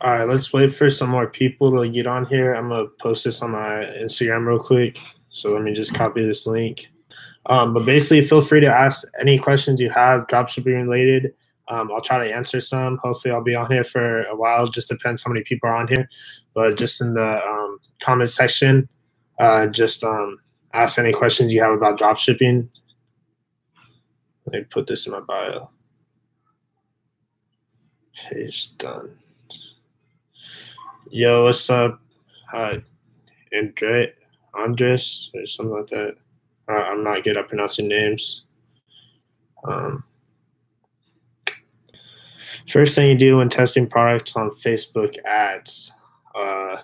All right, let's wait for some more people to get on here. I'm gonna post this on my Instagram real quick. So let me just copy this link. But basically, feel free to ask any questions you have, dropshipping related. I'll try to answer some. Hopefully, I'll be on here for a while. Just depends how many people are on here. But just in the comment section, just ask any questions you have about dropshipping. Let me put this in my bio. Page done. Yo, what's up? Andres, or something like that. I'm not good at pronouncing names. Um, First thing you do when testing products on Facebook ads. Uh,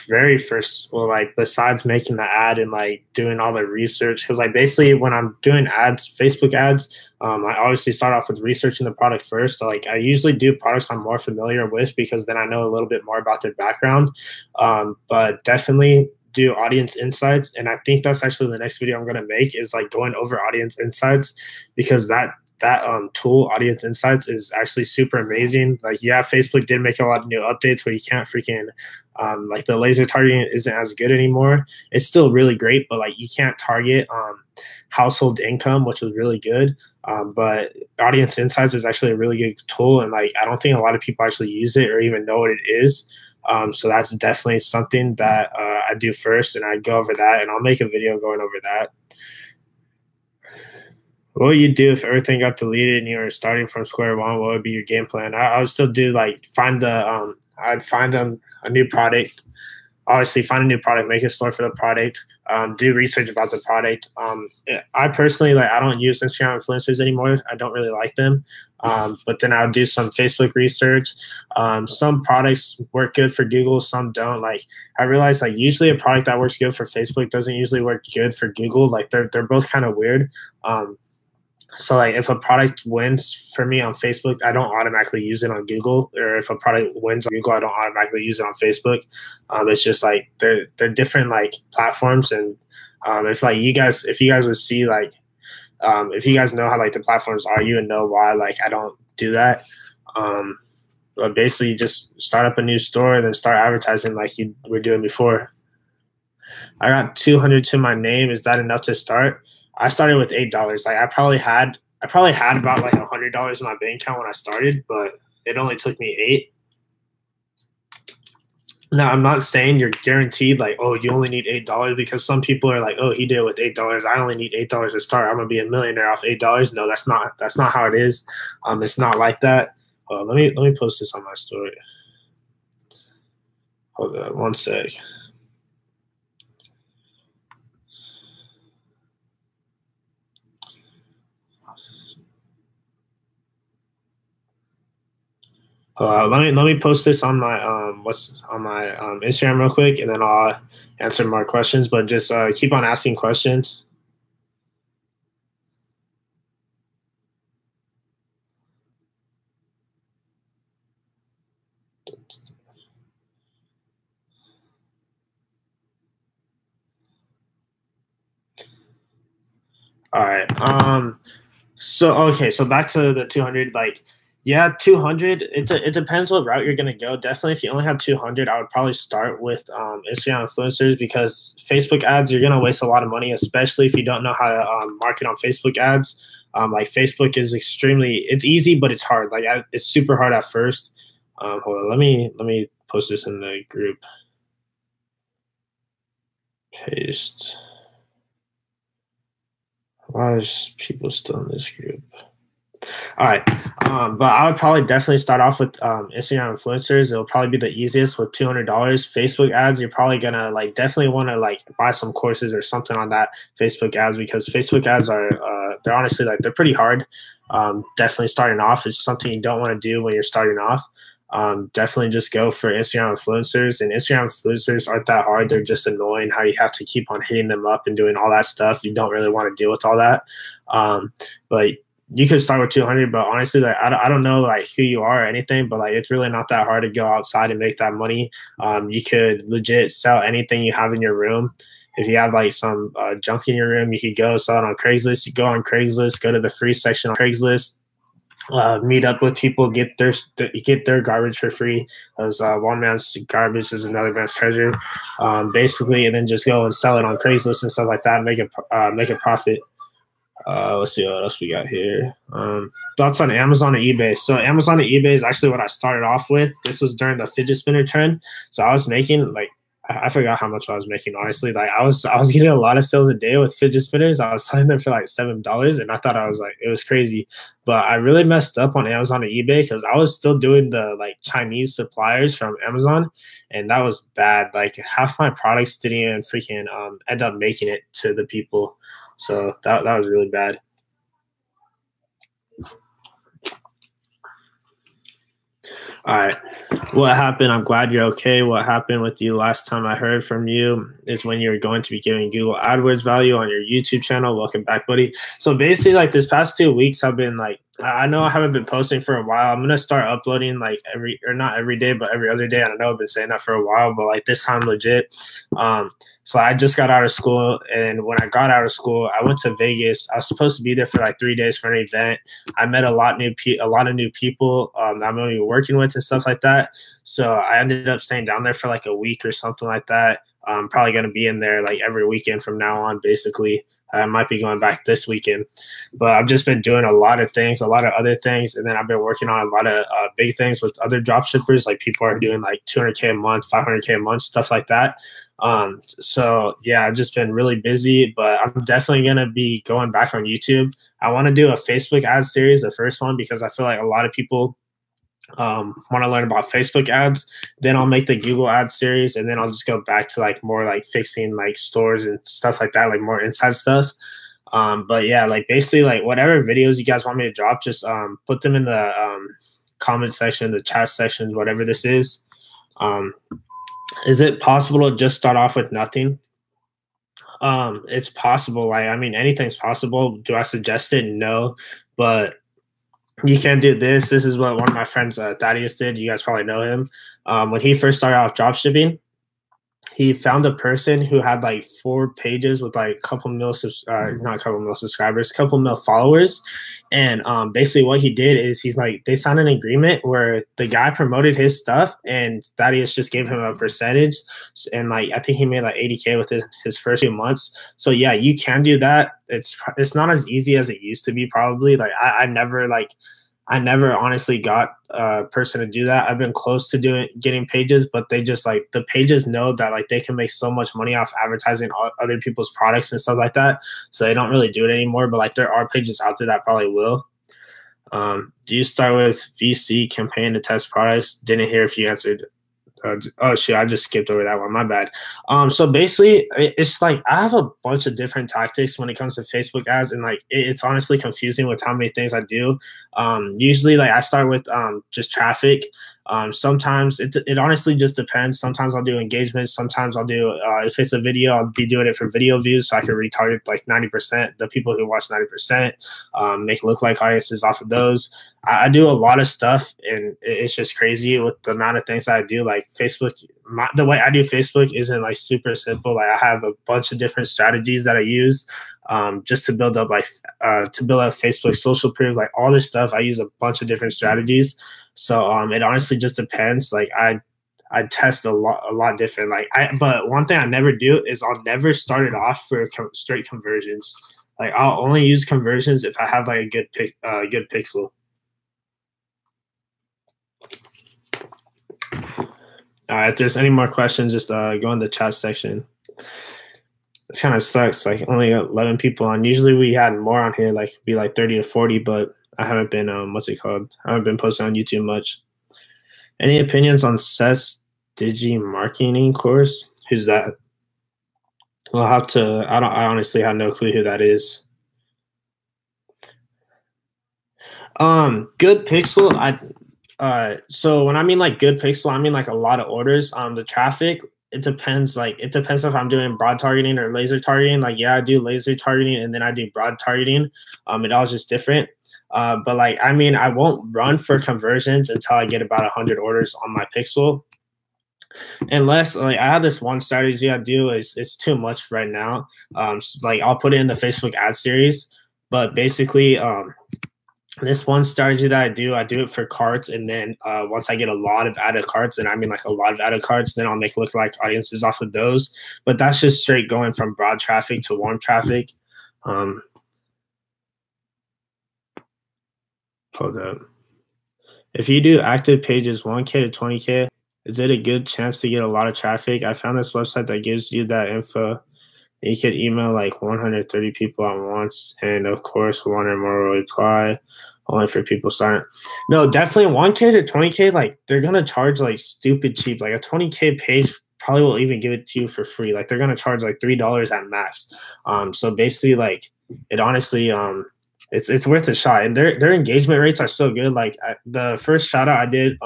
Very first, well, like besides making the ad and like doing all the research, because like basically when I'm doing ads, Facebook ads, I obviously start off with researching the product first. So like I usually do products I'm more familiar with because then I know a little bit more about their background. But definitely do audience insights, and I think that's actually the next video I'm going to make is like going over audience insights because that tool audience insights is actually super amazing. Like yeah, Facebook did make a lot of new updates where you can't freaking like the laser targeting isn't as good anymore. It's still really great, but like you can't target household income, which was really good. But audience insights is actually a really good tool, and like I don't think a lot of people actually use it or even know what it is. So that's definitely something that I do first, and I go over that, and I'll make a video going over that. What would you do if everything got deleted and you were starting from square one? What would be your game plan? I would still do like find the I'd find them a new product. Obviously, find a new product, make a store for the product. Do research about the product. I personally like I don't use Instagram influencers anymore. I don't really like them. But then I'll do some Facebook research. Some products work good for Google, some don't. Like I realized like usually a product that works good for Facebook doesn't usually work good for Google. Like they're both kind of weird. So like if a product wins for me on Facebook, I don't automatically use it on Google. Or if a product wins on Google, I don't automatically use it on Facebook. It's just like they're different like platforms, and if you guys would see like if you guys know how like the platforms are, you would know why like I don't do that. But basically, just start up a new store and then start advertising like you were doing before. I got 200 to my name. Is that enough to start? I started with $8. Like I probably had about like $100 in my bank account when I started, but it only took me 8. Now I'm not saying you're guaranteed like, oh, you only need $8 because some people are like, oh, he did it with $8. I only need $8 to start. I'm gonna be a millionaire off $8. No, that's not how it is. It's not like that. Let me post this on my story. Hold on one sec. Let me post this on my what's on my Instagram real quick, and then I'll answer more questions. But just keep on asking questions. All right. So okay. So back to the 200. Like, yeah, 200. It depends what route you're gonna go. Definitely, if you only have 200, I would probably start with Instagram influencers because Facebook ads you're gonna waste a lot of money, especially if you don't know how to market on Facebook ads. Like Facebook is it's easy, but it's hard. Like it's super hard at first. Hold on. Let me post this in the group. Paste. Why is people still in this group? All right. But I would probably definitely start off with Instagram influencers. It'll probably be the easiest with $200. Facebook ads, you're probably gonna like definitely want to like buy some courses or something on that Facebook ads because Facebook ads are they're honestly like they're pretty hard. Definitely starting off is something you don't want to do when you're starting off. Definitely just go for Instagram influencers, and Instagram influencers aren't that hard. They're just annoying how you have to keep on hitting them up and doing all that stuff. You don't really want to deal with all that. But you could start with 200, but honestly, like I don't know like who you are or anything, but like it's really not that hard to go outside and make that money. You could legit sell anything you have in your room. If you have like some junk in your room, you could go sell it on Craigslist. You go on Craigslist, go to the free section on Craigslist. meet up with people, get their garbage for free, because one man's garbage is another man's treasure, basically, and then just go and sell it on Craigslist and stuff like that, make a profit. Let's see what else we got here. Thoughts on Amazon and eBay. So Amazon and eBay is actually what I started off with. This was during the fidget spinner trend. So I was making like, I forgot how much I was making, honestly. Like I was getting a lot of sales a day with fidget spinners. I was selling them for like $7, and I thought I was like, it was crazy. But I really messed up on Amazon and eBay because I was still doing the like Chinese suppliers from Amazon, and that was bad. Like half my products didn't even freaking end up making it to the people. So that was really bad. All right. What happened? I'm glad you're okay. What happened with you last time I heard from you is when you were going to be giving Google AdWords value on your YouTube channel. Welcome back, buddy. So basically, like this past 2 weeks, I've been like, I know I haven't been posting for a while. I'm gonna start uploading like not every day, but every other day. I know I've been saying that for a while, but like this time legit. So I just got out of school, and when I got out of school, I went to Vegas. I was supposed to be there for like 3 days for an event. I met a lot of new people that I'm gonna be working with and stuff like that. So I ended up staying down there for like a week or something like that. I'm probably going to be in there like every weekend from now on, basically. I might be going back this weekend. But I've just been doing a lot of things, a lot of other things. And then I've been working on a lot of big things with other drop shippers. Like people are doing like 200K a month, 500K a month, stuff like that. So yeah, I've just been really busy, but I'm definitely going to be going back on YouTube. I want to do a Facebook ad series, the first one, because I feel like a lot of people want to learn about Facebook ads. Then I'll make the Google ad series, and then I'll just go back to like more like fixing like stores and stuff like that, like more inside stuff. But yeah, like basically like whatever videos you guys want me to drop, just put them in the comment section, the chat sections, whatever this is. Is it possible to just start off with nothing? It's possible. Like, I mean, anything's possible. Do I suggest it? No, but you can do this. This is what one of my friends, Thaddeus, did. You guys probably know him. When he first started out drop shipping, he found a person who had like 4 pages with like a couple mil, not a couple mil subscribers, a couple mil followers. And basically what he did is he's like, they signed an agreement where the guy promoted his stuff and Thaddeus just gave him a percentage. And like, I think he made like 80K with his first few months. So yeah, you can do that. It's not as easy as it used to be, probably. Like I never honestly got a person to do that. I've been close to getting pages, but they just like, the pages know that like they can make so much money off advertising other people's products and stuff like that. So they don't really do it anymore, but like there are pages out there that probably will. Do you start with VC campaign to test products? Didn't hear if you answered. Oh shit, I just skipped over that one. My bad. So basically, it's like I have a bunch of different tactics when it comes to Facebook ads, and like it's honestly confusing with how many things I do. Usually, like I start with just traffic. Sometimes it honestly just depends. Sometimes I'll do engagements. Sometimes I'll do if it's a video, I'll be doing it for video views, so I can retarget like 90%, the people who watch 90%, make lookalike audiences off of those. I do a lot of stuff, and it's just crazy with the amount of things I do. Like Facebook, the way I do Facebook isn't like super simple. Like I have a bunch of different strategies that I use just to build up Facebook social proof, like all this stuff. I use a bunch of different strategies. So it honestly just depends. Like I test a lot different. But one thing I never do is I'll never start it off for straight conversions. Like I'll only use conversions if I have like a good pixel. All right, if there's any more questions, just go in the chat section. It kind of sucks. Like only 11 people on. Usually we had more on here, like be like 30 to 40, but I haven't been what's it called? I haven't been posting on YouTube much. Any opinions on Seth's Digi marketing course? Who's that? I'll have to. I honestly have no clue who that is. Good pixel. So when I mean like good pixel, I mean like a lot of orders. The traffic, it depends. Like it depends if I'm doing broad targeting or laser targeting. Like yeah, I do laser targeting and then I do broad targeting. It all just different. But like I mean, I won't run for conversions until I get about 100 orders on my pixel. Unless like I have this one strategy I do is it's too much right now. So, like I'll put it in the Facebook ad series, but basically This one strategy that I do it for carts, and then once I get a lot of added carts, and I mean like a lot of added carts, then I'll make lookalike audiences off of those. But that's just straight going from broad traffic to warm traffic. Um, Hold up. If you do active pages 1K to 20K, is it a good chance to get a lot of traffic? I found this website that gives you that info. You could email like 130 people at once, and of course, one or more will reply. Only for people starting. No, definitely 1K to 20K. Like they're gonna charge like stupid cheap. Like a 20K page probably will even give it to you for free. Like they're gonna charge like $3 at max. So basically, like it honestly, it's worth a shot. And their engagement rates are so good. Like the first shout out I did,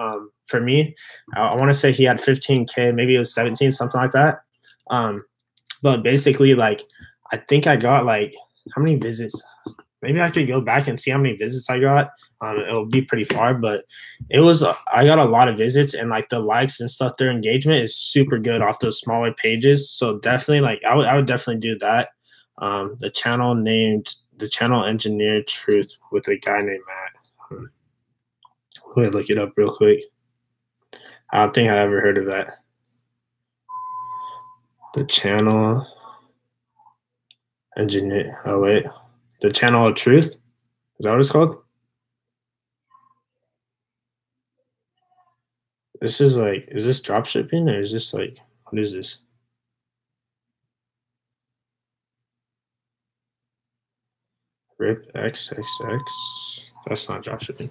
for me, I want to say he had 15K, maybe it was 17, something like that. But basically, like, I think I got like how many visits? Maybe I could go back and see how many visits I got. It'll be pretty far, but it was I got a lot of visits, and like the likes and stuff. Their engagement is super good off those smaller pages. So definitely, like, I would definitely do that. The channel engineered truth with a guy named Matt. Let me look it up real quick. I don't think I ever heard of that. The channel engineer. Oh wait, the channel of truth. Is that what it's called? This is like, is this drop shipping or is this like, what is this? RIP XXX. That's not drop shipping.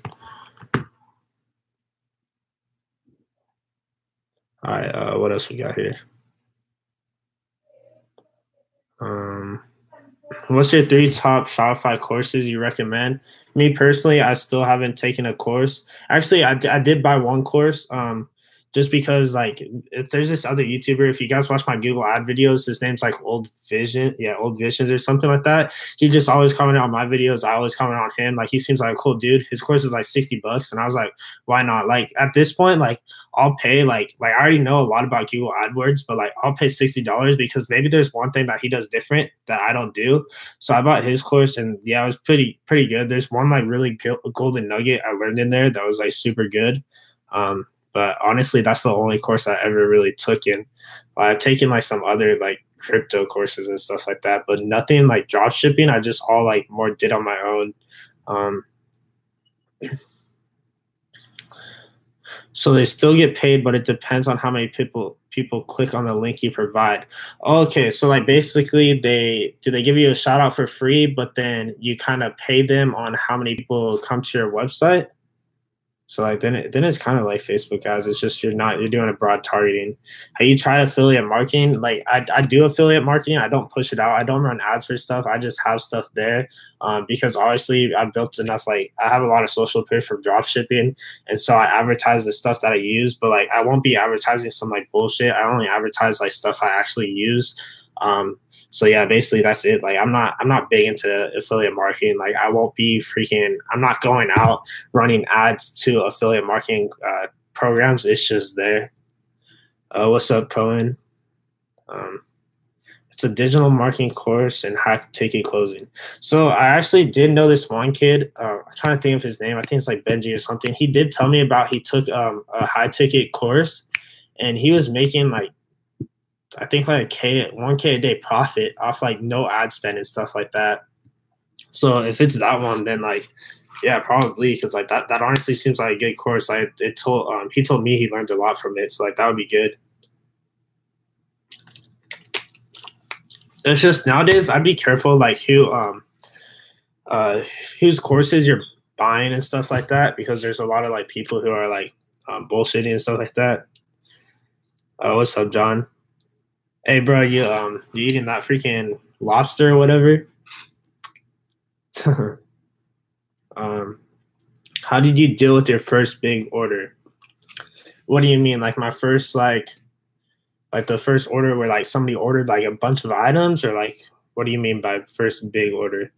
All right, what else we got here? What's your 3 top Shopify courses you recommend? Me personally, I still haven't taken a course. Actually, I did buy one course. Just because like if there's this other YouTuber, if you guys watch my Google ad videos, his name's like Old Vision, yeah, Old Visions or something like that. He just always commented on my videos. I always comment on him. Like he seems like a cool dude. His course is like $60, and I was like, why not? Like at this point, like I'll pay like I already know a lot about Google AdWords, but like I'll pay $60 because maybe there's one thing that he does different that I don't do. So I bought his course, and yeah, it was pretty good. There's one like really golden nugget I learned in there that was like super good. But honestly, that's the only course I ever really took in. I've taken like some other like crypto courses and stuff like that, but nothing like drop shipping. I just all like more did on my own. Um, so they still get paid, but it depends on how many people click on the link you provide. Okay, so like basically they give you a shout out for free, but then you kind of pay them on how many people come to your website. So like then it's kind of like Facebook ads. It's just you're doing a broad targeting. How you try affiliate marketing? Like I do affiliate marketing. I don't push it out. I don't run ads for stuff. I just have stuff there because obviously I built enough. Like I have a lot of social proof for drop shipping, and so I advertise the stuff that I use. But like I won't be advertising some like bullshit. I only advertise like stuff I actually use. So yeah, basically that's it. Like I'm not big into affiliate marketing. Like I won't be I'm not going out running ads to affiliate marketing programs. It's just there. What's up, Cohen? It's a digital marketing course and high ticket closing. So I actually did know this one kid. I'm trying to think of his name. I think it's like Benji or something. He did tell me about he took a high ticket course, and he was making like I think like $1K a day profit off like no ad spend and stuff like that. So if it's that one, then like yeah, probably because like that honestly seems like a good course. Like he told me he learned a lot from it, so like that would be good. It's just nowadays I'd be careful like whose courses you're buying and stuff like that because there's a lot of like people who are like bullshitting and stuff like that. What's up, John? Hey, bro, you eating that freaking lobster or whatever? How did you deal with your first big order? What do you mean? Like my first like the first order where like somebody ordered like a bunch of items, or like what do you mean by first big order?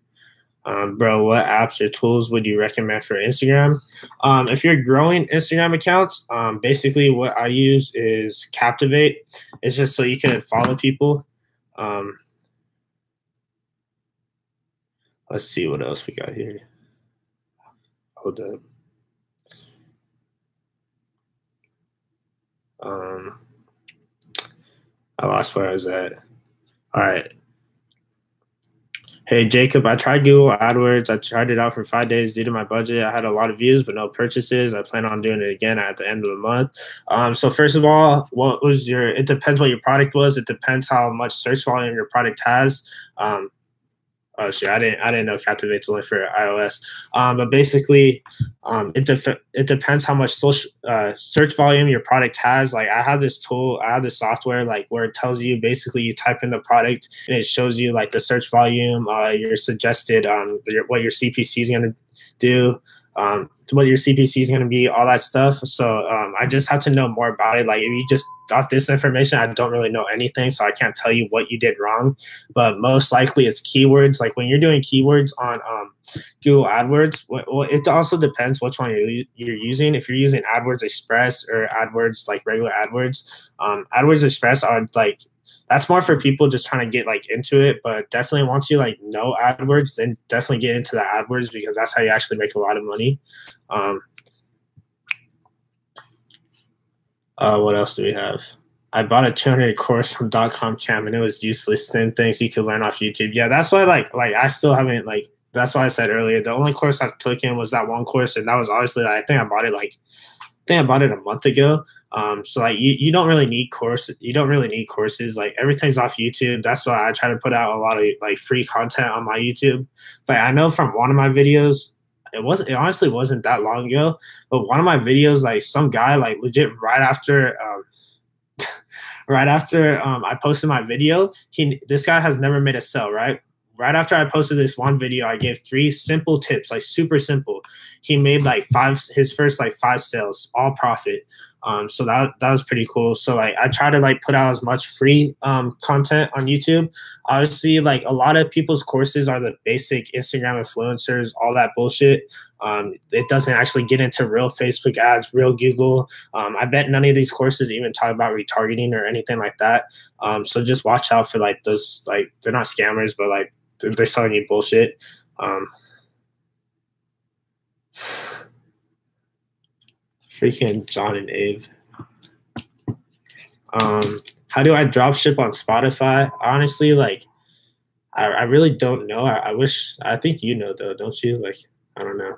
Bro, what apps or tools would you recommend for Instagram? If you're growing Instagram accounts, basically what I use is Captivate. It's just so you can follow people. Let's see what else we got here. Hold up. I lost where I was at. All right. Hey Jacob, I tried Google AdWords. I tried it out for 5 days due to my budget. I had a lot of views, but no purchases. I plan on doing it again at the end of the month. So first of all, what was your? It depends what your product was. It depends how much search volume your product has. Oh shit, I didn't know Captivate's only for iOS. But basically, it depends how much social search volume your product has. Like I have this tool, I have this software like where it tells you basically you type in the product and it shows you like the search volume, your suggested what your CPC is gonna do, what your CPC is going to be, all that stuff. So I just have to know more about it. Like if you just off this information, I don't really know anything, so I can't tell you what you did wrong. But most likely it's keywords. Like when you're doing keywords on Google AdWords, well, it also depends which one you're using. If you're using AdWords Express or AdWords like regular AdWords, AdWords Express are like that's more for people just trying to get like into it. But definitely once you like know AdWords, then definitely get into the AdWords because that's how you actually make a lot of money. What else do we have? I bought a 200 course from .com Camp and it was useless. 10 things you could learn off YouTube. Yeah, that's why like I still haven't like. That's why I said earlier the only course I've taken was that one course, and that was honestly like, I think I bought it a month ago. So like you don't really need courses. You don't really need courses. Like everything's off YouTube. That's why I try to put out a lot of like free content on my YouTube. Like I know from one of my videos, it honestly wasn't that long ago, but one of my videos, like some guy like legit right after I posted my video, this guy has never made a sale, right? Right after I posted this one video, I gave 3 simple tips, like super simple. He made like his first like 5 sales, all profit. So that was pretty cool. So like I try to like put out as much free content on YouTube. Obviously, like a lot of people's courses are the basic Instagram influencers, all that bullshit. It doesn't actually get into real Facebook ads, real Google. I bet none of these courses even talk about retargeting or anything like that. So just watch out for like those, like they're not scammers, but like they're selling you bullshit. Freaking John and Abe. How do I drop ship on Spotify? Honestly, like I really don't know. I think you know though, don't you? Like I don't know.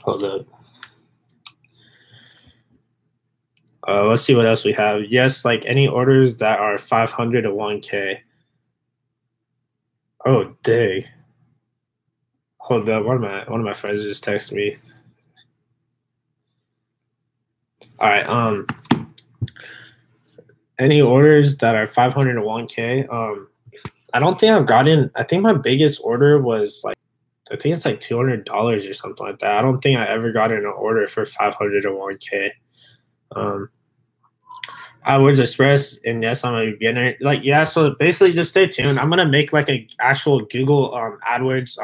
Hold up. Let's see what else we have. Yes, like any orders that are 500 to 1K. Oh, dang. Hold up. One of my friends just texted me. All right. Any orders that are 500 to 1K. I don't think I've gotten. I think my biggest order was like, I think it's like $200 or something like that. I don't think I ever got an order for 500 to 1K. AdWords Express, and yes, I'm a beginner. Like, yeah, so basically just stay tuned. I'm gonna make like a actual Google AdWords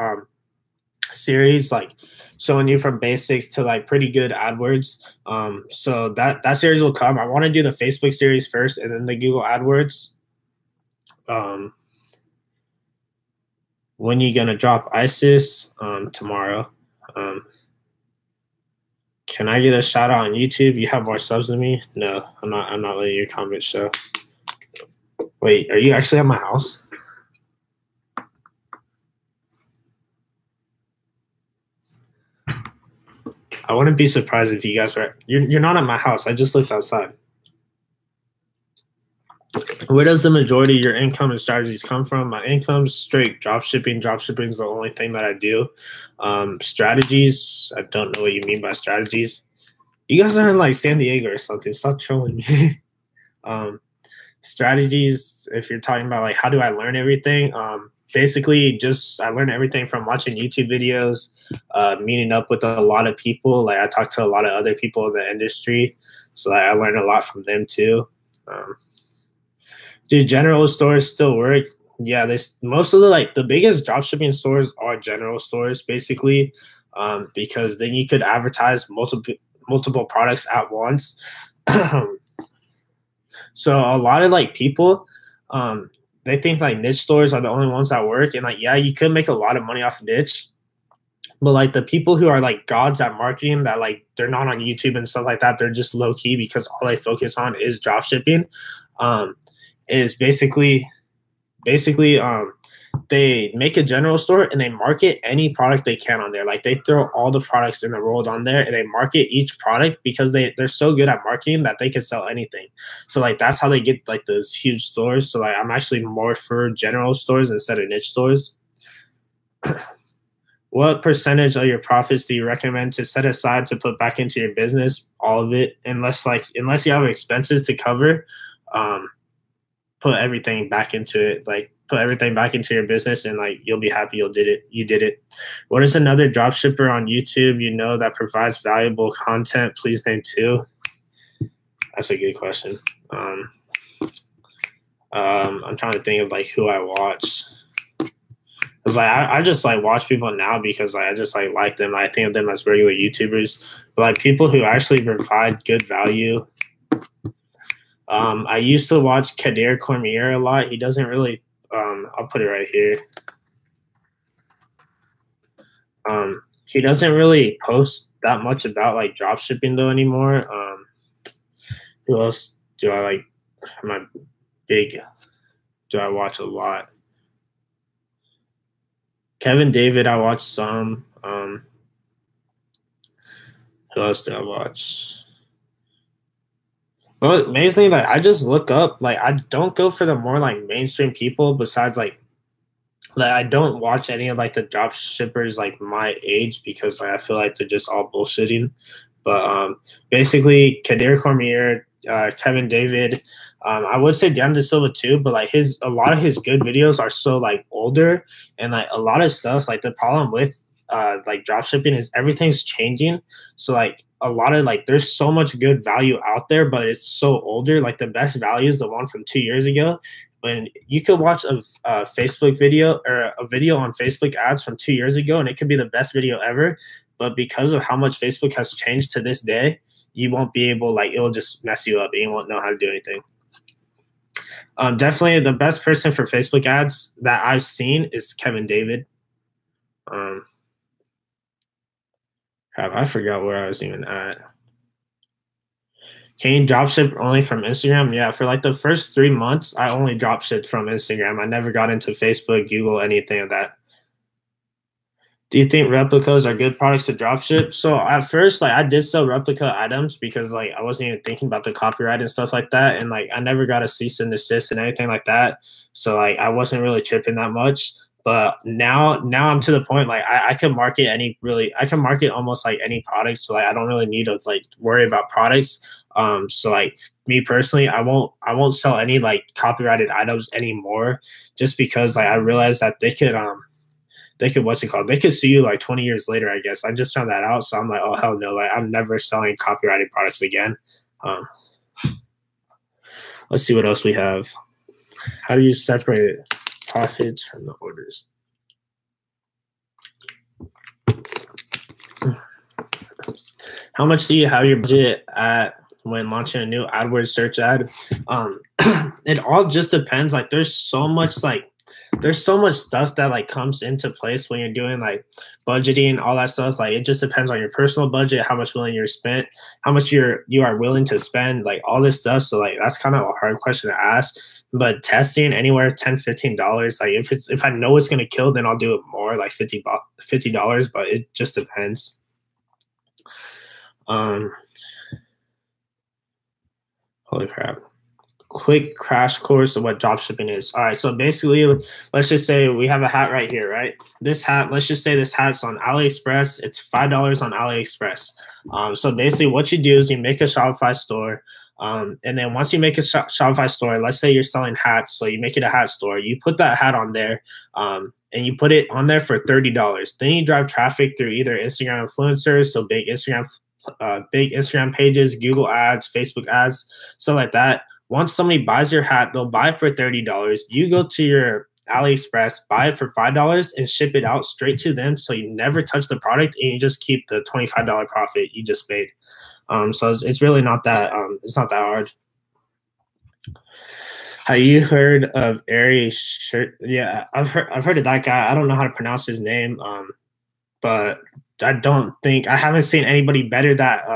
series, like showing you from basics to like pretty good AdWords. So that series will come. I want to do the Facebook series first and then the Google AdWords. When you gonna drop ISIS? Tomorrow. Can I get a shout out on YouTube? You have more subs than me? No, I'm not letting your comments show. Wait, are you actually at my house? I wouldn't be surprised if you guys were. You're not at my house. I just looked outside. Where does the majority of your income and strategies come from? My income's straight dropshipping. Dropshipping is the only thing that I do. Strategies, I don't know what you mean by strategies. You guys are in like San Diego or something. Stop trolling me. Strategies, if you're talking about like how do I learn everything, basically just I learned everything from watching YouTube videos, meeting up with a lot of people. Like I talked to a lot of other people in the industry, so I learned a lot from them too. Do general stores still work? Yeah, most of the biggest dropshipping stores are general stores basically, because then you could advertise multiple products at once. So a lot of like people, like niche stores are the only ones that work, and like yeah, you could make a lot of money off niche, but like the people who are like gods at marketing that like they're not on YouTube and stuff like that, they're just low key because all they focus on is drop shipping. Um, is basically they make a general store and they market any product they can on there. Like they throw all the products in the world on there and they market each product because they're so good at marketing that they can sell anything. So like that's how they get like those huge stores. So like I'm actually more for general stores instead of niche stores. What percentage of your profits do you recommend to set aside to put back into your business? All of it, unless you have expenses to cover. Put everything back into it. Like put everything back into your business, and like you'll be happy you did it. What is another drop shipper on YouTube you know that provides valuable content? Please name two. That's a good question. I'm trying to think of like who I watch. Cause like I just like watch people now because like I just like them. I think of them as regular YouTubers, but like people who actually provide good value. I used to watch Kadir Cormier a lot. He doesn't really. I'll put it right here. He doesn't really post that much about like drop shipping though anymore. Who else do I like? Do I watch a lot? Kevin David, I watch some. Who else do I watch? Well, amazingly, like I just look up. Like I don't go for the more like mainstream people. Besides, like I don't watch any of like the drop shippers like my age because like I feel like they're just all bullshitting. But basically, Kadir Cormier, Kevin David. I would say Dan De Silva too, but like a lot of his good videos are so like older, and like a lot of stuff. Like the problem with like drop shipping is everything's changing. So like a lot of like there's so much good value out there, but it's so older. Like the best value is the one from 2 years ago. When you could watch a Facebook video or a video on Facebook ads from 2 years ago, and it could be the best video ever. But because of how much Facebook has changed to this day, you won't be able, like, it'll just mess you up and you won't know how to do anything. Definitely the best person for Facebook ads that I've seen is Kevin David. Crap, I forgot where I was even at. Can you dropship only from Instagram? Yeah, for like the first 3 months, I only dropshipped from Instagram. I never got into Facebook, Google, anything of that. Do you think replicas are good products to dropship? So at first, like I did sell replica items because like I wasn't even thinking about the copyright and stuff like that, and like I never got a cease and desist and anything like that. So like I wasn't really tripping that much. But now I'm to the point like I can market I can market almost like any product. So like I don't really need to like worry about products. So like me personally, I won't sell any like copyrighted items anymore, just because like I realized that they could what's it called? They could sue you like 20 years later, I guess. I just found that out. So I'm like, oh hell no, like I'm never selling copyrighted products again. Let's see what else we have. How do you separate profits from the orders? How much do you have your budget at when launching a new AdWords search ad? It all just depends. Like there's so much stuff that like comes into place when you're doing like budgeting, all that stuff. Like it just depends on your personal budget, how much how much you are willing to spend, like all this stuff. So like that's kind of a hard question to ask. But testing anywhere $10-15. Like if I know it's gonna kill, then I'll do it more, like $50. But it just depends. Holy crap. Quick crash course of what dropshipping is. All right, so basically, let's just say we have a hat right here, right? This hat, let's just say this hat's on AliExpress. It's $5 on AliExpress. So basically what you do is you make a Shopify store. And then once you make a Shopify store, let's say you're selling hats, so you make it a hat store. You put that hat on there, and you put it on there for $30. Then you drive traffic through either Instagram influencers, so big Instagram pages, Google ads, Facebook ads, stuff like that. Once somebody buys your hat, they'll buy it for $30. You go to your AliExpress, buy it for $5, and ship it out straight to them. So you never touch the product, and you just keep the $25 profit you just made. So it's really not that. It's not that hard. Have you heard of Ari Shirt? Yeah, I've heard of that guy. I don't know how to pronounce his name. But I don't think I haven't seen anybody better that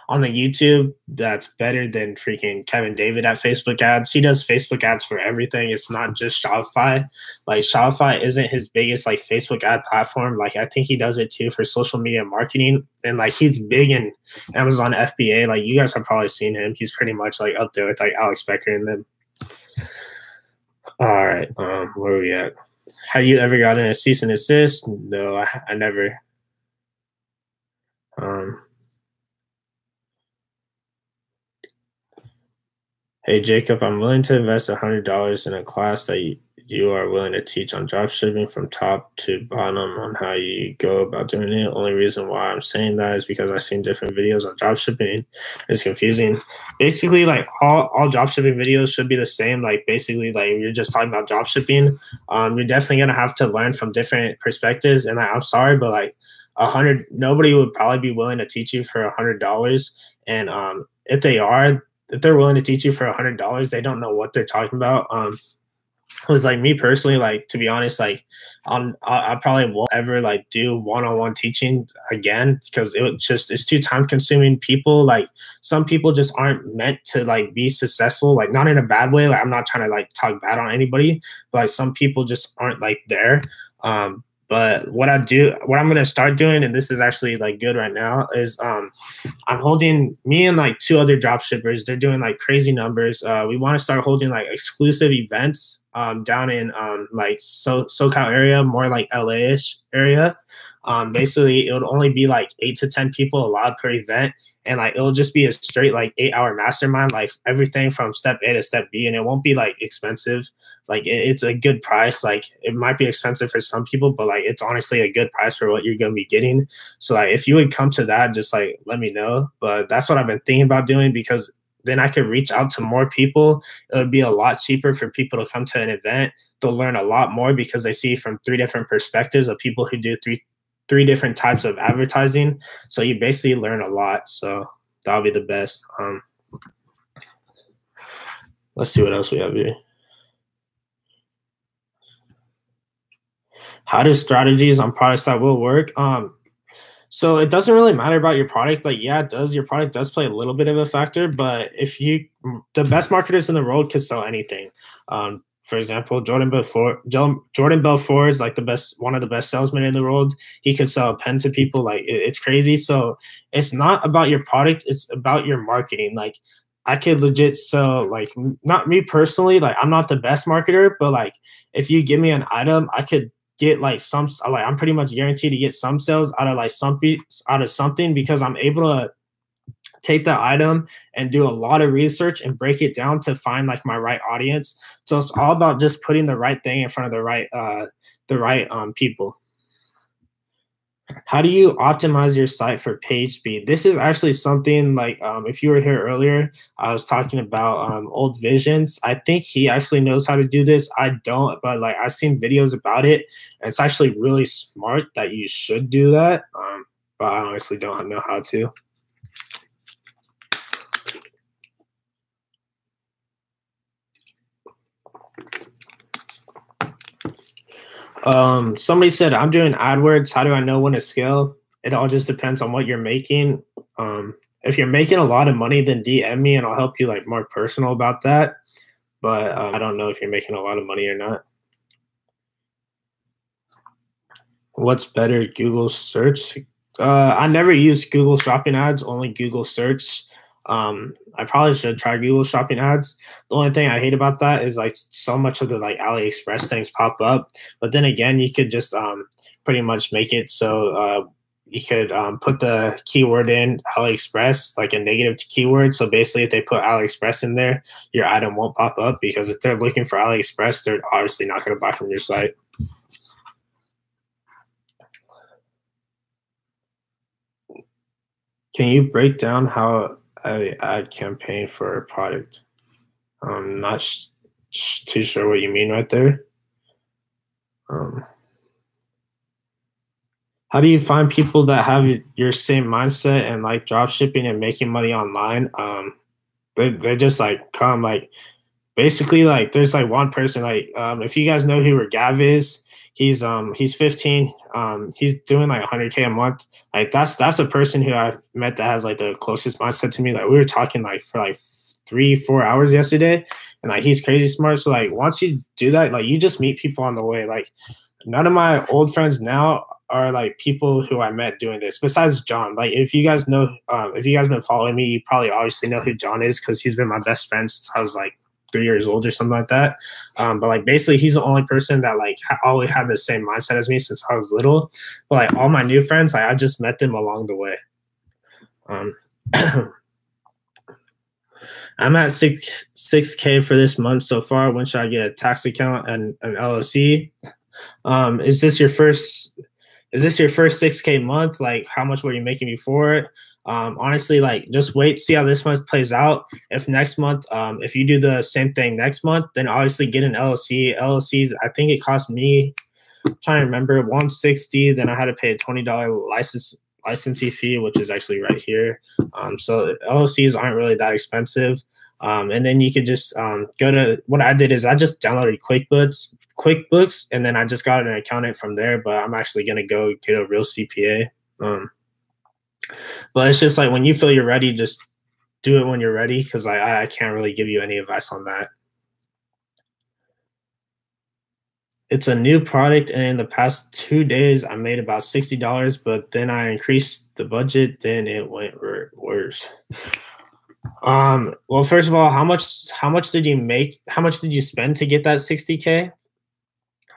on the YouTube that's better than freaking Kevin David at Facebook ads. He does Facebook ads for everything. It's not just Shopify. Like Shopify isn't his biggest like Facebook ad platform. Like I think he does it too for social media marketing. And like he's big in Amazon FBA. Like you guys have probably seen him. He's pretty much like up there with like Alex Becker and them. All right, where are we at? Have you ever gotten a cease and desist? No, I never. Um, hey Jacob, I'm willing to invest $100 in a class that you are willing to teach on dropshipping from top to bottom on how you go about doing it. Only reason why I'm saying that is because I've seen different videos on dropshipping. It's confusing. Basically, like all dropshipping videos should be the same. Like basically, like if you're just talking about dropshipping, you're definitely gonna have to learn from different perspectives. And I'm sorry, but like nobody would probably be willing to teach you for $100. And if they are, if they're willing to teach you for $100, they don't know what they're talking about. It was like me personally, like to be honest, like I probably won't ever like do one-on-one teaching again because it's too time consuming. People like some people just aren't meant to like be successful, like not in a bad way. Like I'm not trying to like talk bad on anybody, but like some people just aren't like there. But what I'm gonna start doing, and this is actually like good right now, is I'm holding me and like two other drop shippers. They're doing like crazy numbers. We want to start holding like exclusive events down in like SoCal area, more like LA-ish area. Basically, it would only be like 8 to 10 people allowed per event, and like it'll just be a straight like 8-hour mastermind, like everything from step A to step B, and it won't be like expensive. Like it's a good price. Like it might be expensive for some people, but like it's honestly a good price for what you're gonna be getting. So like if you would come to that, just like let me know. But that's what I've been thinking about doing because then I could reach out to more people. It would be a lot cheaper for people to come to an event. They'll learn a lot more because they see from 3 different perspectives of people who do three different types of advertising. So you basically learn a lot. So that'll be the best. Let's see what else we have here. How do strategies on products that will work? So it doesn't really matter about your product. Like, yeah, it does. Your product does play a little bit of a factor, but the best marketers in the world could sell anything. For example, Jordan Belfort is like one of the best salesmen in the world. He could sell a pen to people. Like it's crazy. So it's not about your product. It's about your marketing. Like I could legit sell, like not me personally, like I'm not the best marketer, but like if you give me an item, I could get like I'm pretty much guaranteed to get some sales out of something because I'm able to take that item and do a lot of research and break it down to find like my right audience. So it's all about just putting the right thing in front of the right people. How do you optimize your site for page speed? This is actually something like if you were here earlier, I was talking about Old Visions. I think he actually knows how to do this. I don't, but like I've seen videos about it, and it's actually really smart that you should do that. But I honestly don't know how to. Somebody said, I'm doing AdWords. How do I know when to scale? It all just depends on what you're making. If you're making a lot of money, then DM me and I'll help you like more personal about that. But I don't know if you're making a lot of money or not. What's better, Google search? I never use Google shopping ads, only Google search. I probably should try Google shopping ads. The only thing I hate about that is like so much of the like AliExpress things pop up. But then again, you could just pretty much make it so you could put the keyword in AliExpress, like a negative keyword. So basically, if they put AliExpress in there, your item won't pop up because if they're looking for AliExpress, they're obviously not going to buy from your site. Can you break down how I ad campaign for a product? I'm not too sure what you mean right there. How do you find people that have your same mindset and like drop shipping and making money online? They just like come like basically like there's like one person like if you guys know who Regav is, he's 15. He's doing like 100K a month. Like that's a person who I've met that has like the closest mindset to me. Like we were talking like for like 3-4 hours yesterday, and like he's crazy smart. So like once you do that, like you just meet people on the way. Like none of my old friends now are like people who I met doing this. Besides John, like if you guys know, if you guys been following me, you probably obviously know who John is because he's been my best friend since I was like 3 years old or something like that. But like basically, he's the only person that like always had the same mindset as me since I was little. But like all my new friends, like I just met them along the way. I'm at 6K for this month so far. When should I get a tax account and an LLC? Is this your first 6K month? Like how much were you making before it? Honestly, like just wait, see how this month plays out. If next month, if you do the same thing next month, then obviously get an LLC. LLCs, I think it cost me, I'm trying to remember, 160. Then I had to pay a $20 licensing fee, which is actually right here. So LLCs aren't really that expensive. And then you could just go to, what I did is I just downloaded QuickBooks, and then I just got an accountant from there, but I'm actually going to go get a real CPA. But it's just like when you feel you're ready, just do it when you're ready, because I can't really give you any advice on that. It's a new product, and in the past 2 days, I made about $60, but then I increased the budget, then it went worse. Well, first of all, how much did you make? How much did you spend to get that 60K?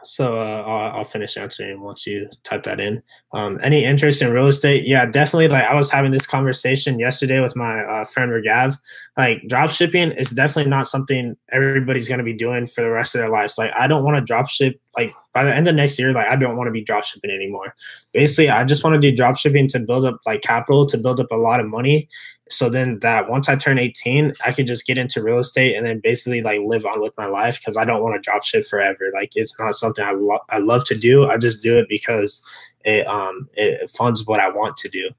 So I'll finish answering once you type that in. Any interest in real estate? Yeah, definitely. Like I was having this conversation yesterday with my friend Regav. Like drop shipping is definitely not something everybody's going to be doing for the rest of their lives. Like I don't want to drop ship. Like by the end of next year, like I don't want to be drop shipping anymore. Basically, I just want to do drop shipping to build up like capital, to build up a lot of money. So then that once I turn 18, I can just get into real estate and then basically like live on with my life, because I don't want to drop ship forever. Like it's not something I love to do. I just do it because it funds what I want to do.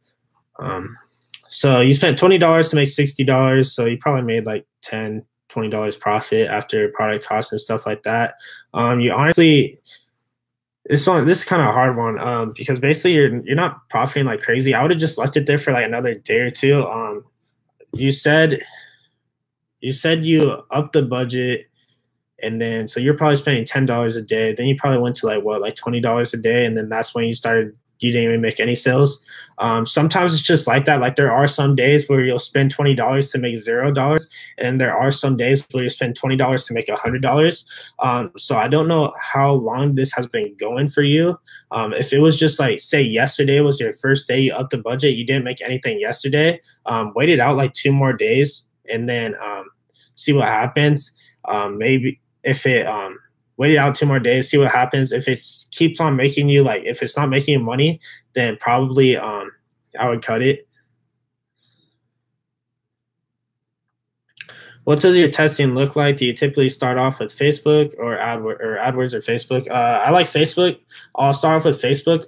So you spent $20 to make $60. So you probably made like $10-20 profit after product costs and stuff like that. You honestly, this is kind of a hard one because basically you're not profiting like crazy. I would have just left it there for like another day or two. You said you upped the budget, and then so you're probably spending $10 a day. Then you probably went to like $20 a day, and then that's when you didn't even make any sales. Sometimes it's just like that. Like there are some days where you'll spend $20 to make $0, and there are some days where you spend $20 to make $100. So I don't know how long this has been going for you. If it was just like, say yesterday was your first day, you upped the budget, you didn't make anything yesterday, wait it out like 2 more days, and then see what happens. Maybe if it wait it out 2 more days, see what happens. If it keeps on making you like, if it's not making you money, then probably I would cut it. What does your testing look like? Do you typically start off with Facebook or AdWords or Facebook? I like Facebook. I'll start off with Facebook.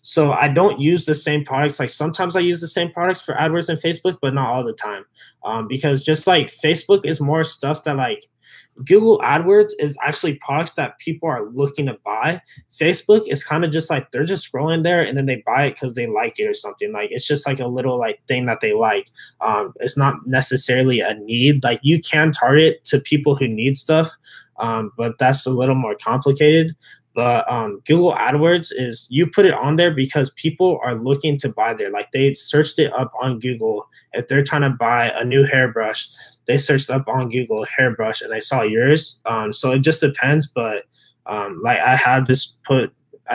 So I don't use the same products. Like sometimes I use the same products for AdWords and Facebook, but not all the time. Because just like Facebook is more stuff that like Google AdWords is actually products that people are looking to buy. Facebook is kind of just like they're just scrolling there and then they buy it because they like it or something. Like it's just like a little like thing that they like. It's not necessarily a need. Like you can target to people who need stuff, but that's a little more complicated. But Google AdWords is you put it on there because people are looking to buy there. Like they searched it up on Google. If they're trying to buy a new hairbrush, they searched up on Google hairbrush and they saw yours. So it just depends. But like I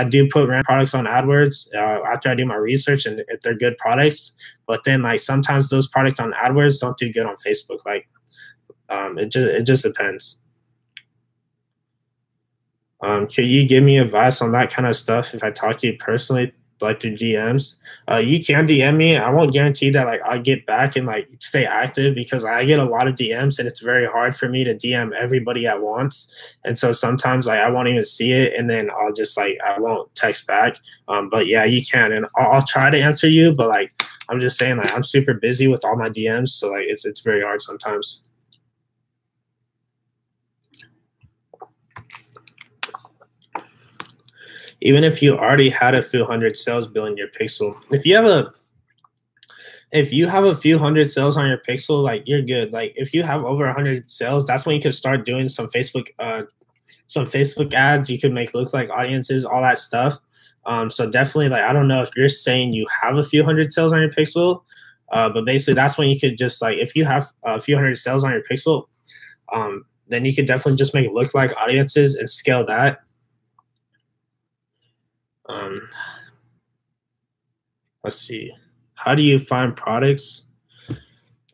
do put random products on AdWords after I do my research and if they're good products. But then like sometimes those products on AdWords don't do good on Facebook. Like it just depends. Can you give me advice on that kind of stuff if I talk to you personally, like through DMs? You can DM me. I won't guarantee that like I'll get back and like stay active because I get a lot of DMs and it's very hard for me to DM everybody at once. And so sometimes like I won't even see it and then I'll just like I won't text back. But yeah, you can, and I'll try to answer you. But like I'm just saying, like I'm super busy with all my DMs, so like it's very hard sometimes. even if you already had a few hundred sales bill in your pixel, if you have a few hundred sales on your pixel, like you're good. Like if you have over 100 sales, that's when you can start doing some Facebook ads. You could make look like audiences, all that stuff. So definitely, like I don't know if you're saying you have a few hundred sales on your pixel, but basically that's when you could just like if you have a few hundred sales on your pixel, then you could definitely just make it look like audiences and scale that. Let's see. How do you find products?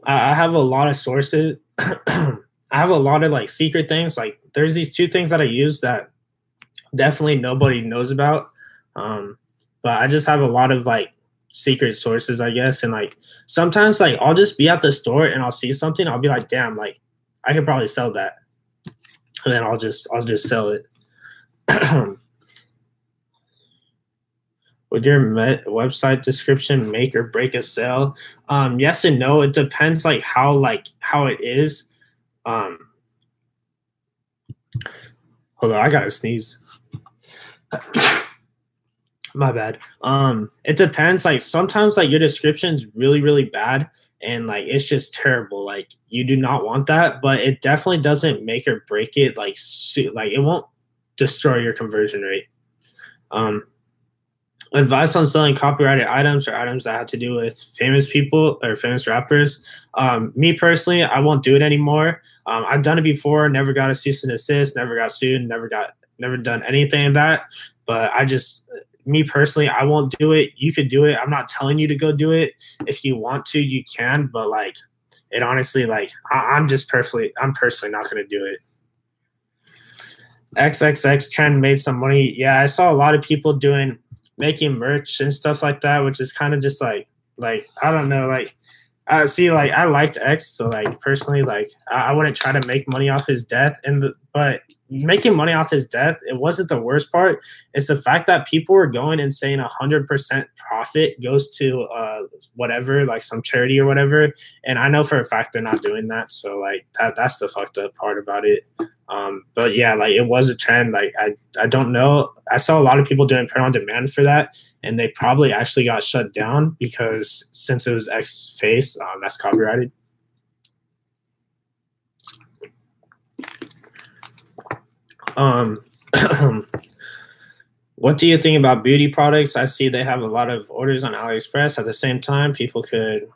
I have a lot of sources. I have a lot of like secret things. Like there's these two things that I use that definitely nobody knows about. But I just have a lot of like secret sources, I guess. And like sometimes like I'll just be at the store and I'll see something. I'll be like, damn, like I could probably sell that. And then I'll just sell it. Would your website description make or break a sale? Yes and no. It depends like how it is. Hold on, I gotta sneeze. My bad. It depends. Like sometimes like your description's really, really bad and like it's just terrible. Like you do not want that, but it definitely doesn't make or break it. Like it won't destroy your conversion rate. Advice on selling copyrighted items or items that have to do with famous people or famous rappers. Me personally, I won't do it anymore. I've done it before, never got a cease and desist, never got sued, never done anything of that. But me personally, I won't do it. You could do it. I'm not telling you to go do it. If you want to, you can. But like, it honestly, like, I'm personally not going to do it. XXX trend made some money. Yeah, I saw a lot of people making merch and stuff like that, which is kind of just like I don't know, like I see, like I liked X, so like personally, like I wouldn't try to make money off his death, but making money off his death, it wasn't the worst part. It's the fact that people were going and saying 100% profit goes to whatever, like some charity or whatever, and I know for a fact they're not doing that. So like that's the fucked up part about it. But yeah, like it was a trend. Like I don't know. I saw a lot of people doing print on demand for that, and they probably actually got shut down because since it was X face, that's copyrighted. What do you think about beauty products? I see they have a lot of orders on AliExpress. At the same time, people could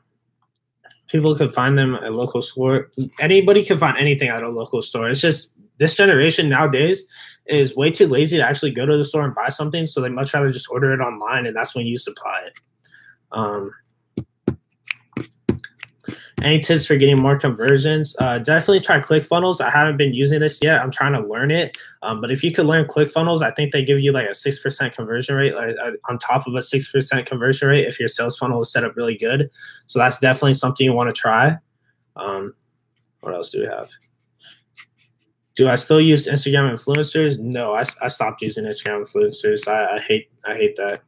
find them at a local store. Anybody can find anything at a local store. It's just this generation nowadays is way too lazy to actually go to the store and buy something, so they much rather just order it online, and that's when you supply it. Any tips for getting more conversions? Definitely try ClickFunnels. I haven't been using this yet. I'm trying to learn it. But if you could learn ClickFunnels, I think they give you like a 6% conversion rate, like, on top of a 6% conversion rate if your sales funnel is set up really good. So that's definitely something you want to try. What else do we have? Do I still use Instagram influencers? No, I stopped using Instagram influencers. I hate that.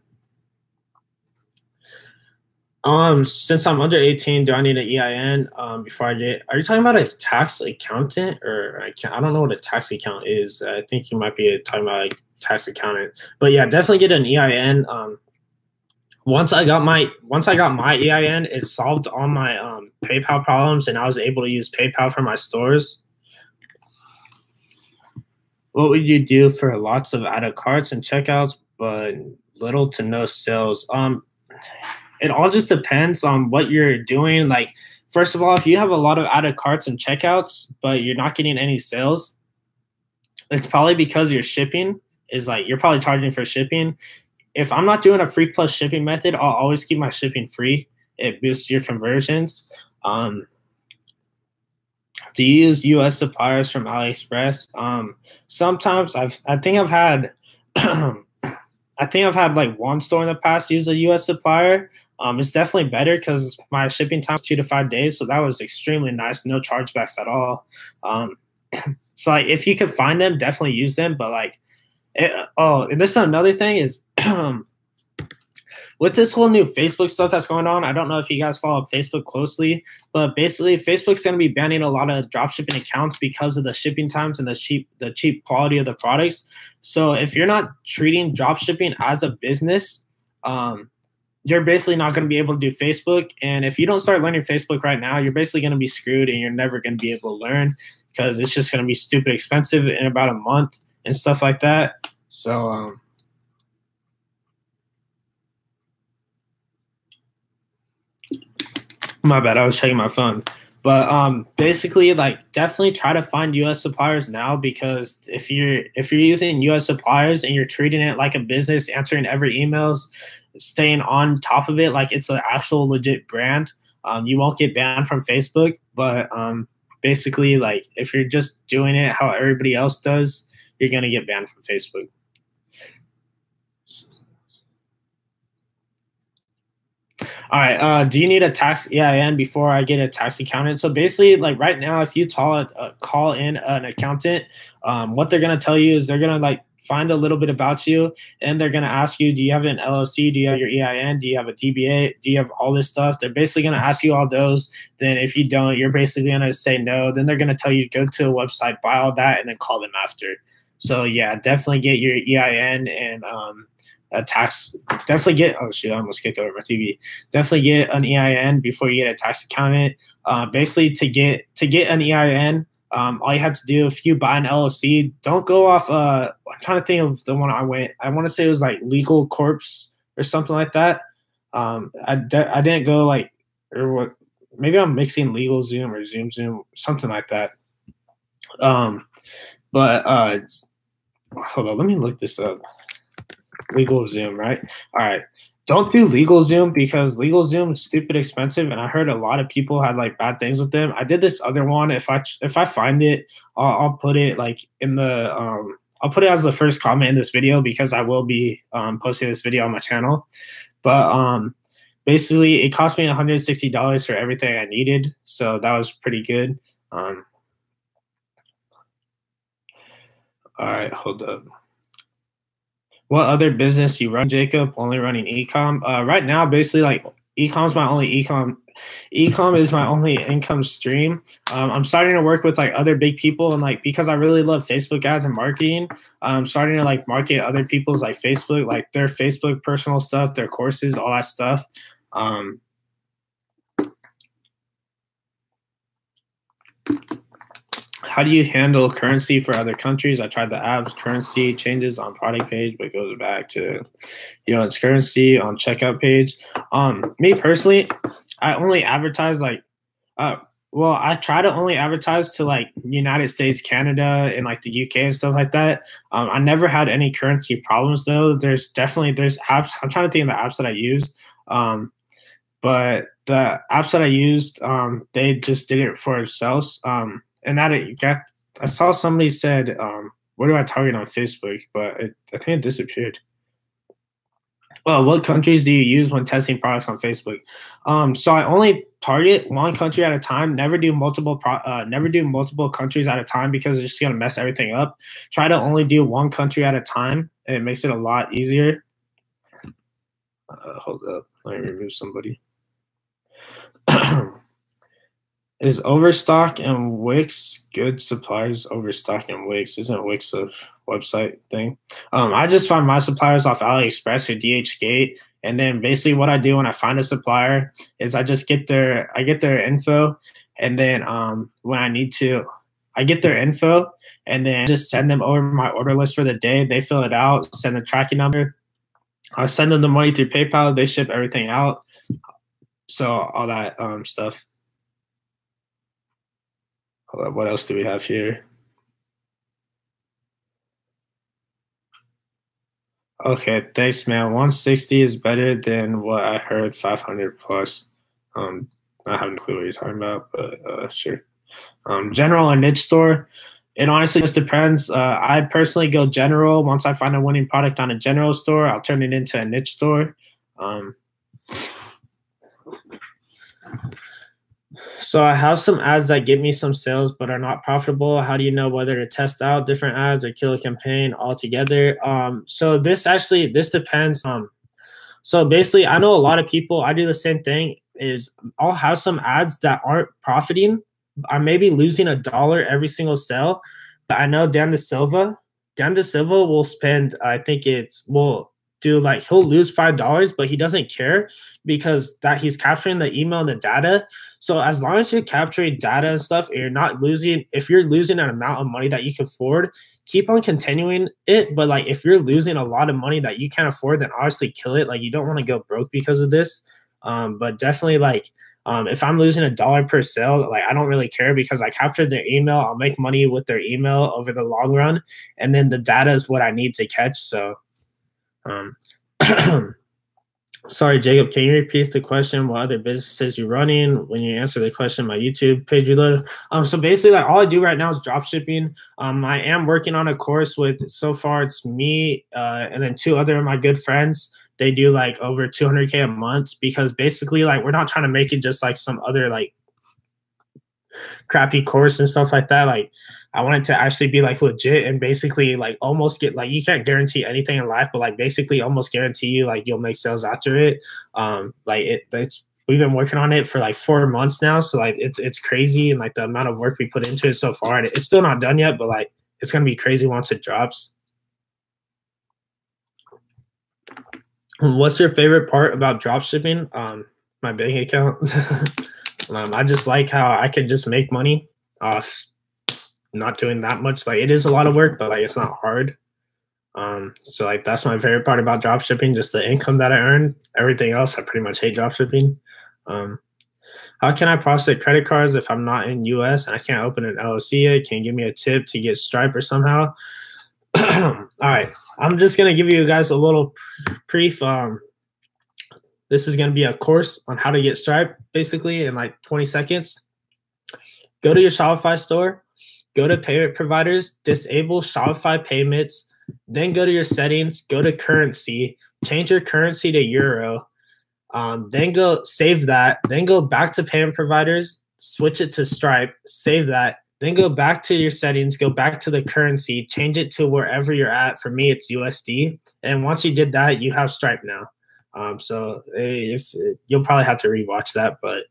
Since I'm under 18, do I need an EIN before I get? Are you talking about a tax accountant or I don't know what a tax account is. I think you might be talking about a tax accountant. But yeah, definitely get an EIN. Once I got my EIN, it solved all my PayPal problems, and I was able to use PayPal for my stores. What would you do for lots of added carts and checkouts, but little to no sales? It all just depends on what you're doing. Like, first of all, if you have a lot of added carts and checkouts, but you're not getting any sales, it's probably because your shipping is like, you're probably charging for shipping. If I'm not doing a free plus shipping method, I'll always keep my shipping free. It boosts your conversions. Do you use US suppliers from AliExpress? Sometimes I think I've had like one store in the past use a US supplier. It's definitely better because my shipping time is 2 to 5 days, so that was extremely nice. No chargebacks at all. So like, if you can find them, definitely use them. But like, and this is another thing is, with this whole new Facebook stuff that's going on, I don't know if you guys follow Facebook closely, but basically Facebook's going to be banning a lot of dropshipping accounts because of the shipping times and the cheap quality of the products. So if you're not treating dropshipping as a business, you're basically not going to be able to do Facebook. And if you don't start learning Facebook right now, you're basically going to be screwed, and you're never going to be able to learn because it's just going to be stupid expensive in about a month and stuff like that. So, my bad, I was checking my phone. But basically, like, definitely try to find U.S. suppliers now, because if you're using U.S. suppliers and you're treating it like a business, answering every emails, staying on top of it like it's an actual legit brand, you won't get banned from Facebook. But basically, like, if you're just doing it how everybody else does, you're gonna get banned from Facebook. All right. Do you need a tax EIN before I get a tax accountant? So basically, like right now, if you call in an accountant, what they're gonna tell you is they're gonna like find a little bit about you, and they're gonna ask you, do you have an LLC? Do you have your EIN? Do you have a DBA? Do you have all this stuff? They're basically gonna ask you all those. Then if you don't, you're basically gonna say no. Then they're gonna tell you to go to a website, buy all that, and then call them after. So yeah, definitely get your EIN and a tax. Definitely get. Oh shit! I almost kicked over my TV. Definitely get an EIN before you get a tax accountant. Basically, to get an EIN, all you have to do, if you buy an LLC, don't go off. I'm trying to think of the one I went. I want to say it was like Legal Corps or something like that. I didn't go like, or what? Maybe I'm mixing Legal Zoom or Zoom, something like that. But hold on, let me look this up. Legal Zoom, right? All right. Don't do Legal Zoom, because Legal Zoom is stupid expensive, and I heard a lot of people had like bad things with them. I did this other one. If I find it, I'll put it like in the I'll put it as the first comment in this video, because I will be posting this video on my channel. But basically, it cost me $160 for everything I needed, so that was pretty good. All right, hold up. What other business you run, Jacob? Only running ecom. Right now, basically, like ecom is my only ecom is my only income stream. I'm starting to work with like other big people, and like because I really love Facebook ads and marketing, I'm starting to like market other people's like Facebook, like their Facebook personal stuff, their courses, all that stuff. How do you handle currency for other countries? I tried the apps. Currency changes on product page, but goes back to, it's currency on checkout page. Me personally, I only advertise like, well, I try to only advertise to like United States, Canada, and like the UK and stuff like that. I never had any currency problems though. There's apps. I'm trying to think of the apps that I used. But the apps that I used, they just did it for themselves. And I saw somebody said, what do I target on Facebook? But I think it disappeared. Well, what countries do you use when testing products on Facebook? So I only target one country at a time. Never do multiple countries at a time, because it's just gonna mess everything up. Try to only do one country at a time. And it makes it a lot easier. Hold up, let me remove somebody. Is Overstock and Wix good suppliers? Overstock and Wix, isn't Wix a website thing? I just find my suppliers off AliExpress or DHgate, and then basically what I do when I find a supplier is I get their info, and then when I need to, I get their info, and then just send them over my order list for the day. They fill it out, send the tracking number. I send them the money through PayPal. They ship everything out. So all that stuff. Hold up, what else do we have here? Okay, thanks, man. 160 is better than what I heard, 500 plus. I have no clue what you're talking about, but sure. General or niche store, it honestly just depends. I personally go general. Once I find a winning product on a general store, I'll turn it into a niche store. So I have some ads that give me some sales but are not profitable. How do you know whether to test out different ads or kill a campaign altogether? So this depends. So basically, I know a lot of people, I do the same thing, is I'll have some ads that aren't profiting. I may be losing $1 every single sale, but I know Dan De Silva will spend, I think will do like, he'll lose $5, but he doesn't care because that he's capturing the email and the data. So as long as you're capturing data and stuff, and you're not losing, if you're losing an amount of money that you can afford, keep on continuing it. But like if you're losing a lot of money that you can't afford, then obviously kill it. Like you don't want to go broke because of this. But definitely like if I'm losing $1 per sale, like I don't really care because I captured their email. I'll make money with their email over the long run, and then the data is what I need to catch. So sorry, Jacob, can you repeat the question? What other businesses you running? When you answer the question, my YouTube page reloaded. So basically, like all I do right now is drop shipping. I am working on a course with, so far it's me and then 2 other of my good friends. They do like over 200K a month because basically like we're not trying to make it just like some other like crappy course and stuff like that. Like I want it to actually be like legit and basically like almost get, like, you can't guarantee anything in life, but like basically almost guarantee you like you'll make sales after it. It's we've been working on it for like 4 months now, so like it's crazy, and like the amount of work we put into it so far, and it's still not done yet, but like it's gonna be crazy once it drops. What's your favorite part about drop shipping? My bank account. I just like how I could just make money off not doing that much. Like it is a lot of work, but like it's not hard. So like that's my favorite part about drop shipping, just the income that I earn. Everything else, I pretty much hate drop shipping. How can I process credit cards if I'm not in US and I can't open an LLC yet? Can you give me a tip to get Stripe or somehow? All right. I'm just going to give you guys a little brief. This is going to be a course on how to get Stripe, basically, in like 20 seconds. Go to your Shopify store, go to payment providers, disable Shopify payments, then go to your settings, go to currency, change your currency to euro, then go save that, then go back to payment providers, switch it to Stripe, save that, then go back to your settings, go back to the currency, change it to wherever you're at. For me, it's USD. And once you did that, you have Stripe now. So if you'll probably have to rewatch that, but